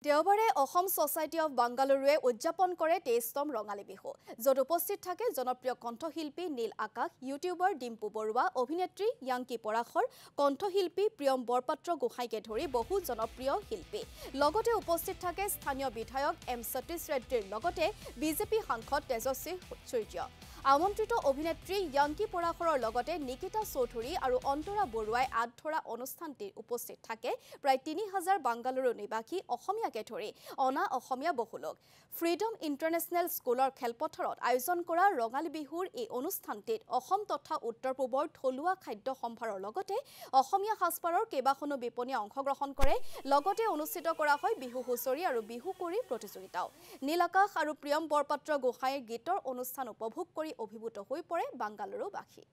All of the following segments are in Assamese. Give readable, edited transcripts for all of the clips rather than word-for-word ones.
দেওবাৰে অসম ছ'চাইটি অফ বাংগালুৰুৱে উদযাপন কৰে ২৩তম ৰঙালী বিহু য'ত উপস্থিত থাকে জনপ্ৰিয় কণ্ঠশিল্পী নীল আকাশ ইউটিউবাৰ ডিম্পু বৰুৱা অভিনেত্ৰী য়াংকি পৰাশৰ কণ্ঠশিল্পী প্ৰিয়ম বৰপাত্ৰ গোহাঁইকে ধৰি বহু জনপ্ৰিয় শিল্পী লগতে উপস্থিত থাকে স্থানীয় বিধায়ক এম সতীশ ৰেড্ডিৰ লগতে বিজেপি সাংসদ তেজস্বী সূৰ্য আমন্ত্ৰিত অভিনেত্ৰী য়াংকি পৰাশৰৰ লগতে নিকিতা চৌধুৰী আৰু অন্তৰা বৰুৱাই আঁত ধৰা অনুষ্ঠানটিত উপস্থিত থাকে প্ৰায় ৩০০০ বাংগালুৰু নিবাসী অসমীয়াকে ধৰি অনা অসমীয়া বহু লোক ফ্ৰীডম ইণ্টাৰনেশ্যনেল স্কুলৰ খেলপথাৰত আয়োজন কৰা ৰঙালী বিহুৰ এই অনুষ্ঠানটিত অসম তথা উত্তৰ পূবৰ থলুৱা খাদ্য সম্ভাৰৰ লগতে অসমীয়া সাজপাৰৰ কেইবাখনো বিপণীয়ে অংশগ্ৰহণ কৰে লগতে অনুষ্ঠিত কৰা হয় বিহু হুঁচৰি আৰু বিহু কুৰি প্ৰতিযোগিতাও নীল আকাশ আৰু প্ৰিয়ম বৰপাত্ৰ গোহাঁইৰ গীতৰ অনুষ্ঠান উপভোগ কৰি অভিভূত হৈ পৰে বাংগালুৰুবাসী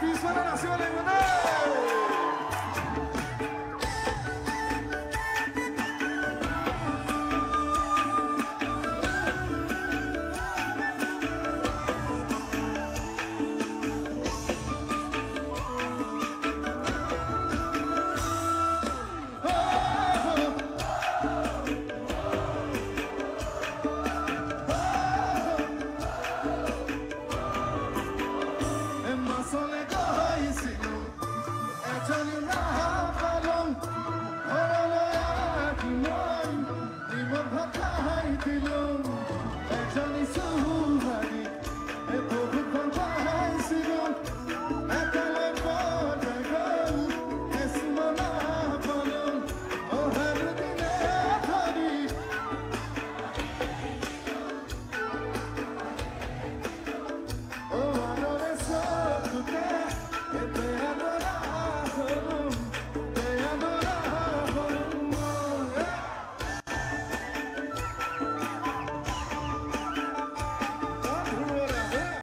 Peace,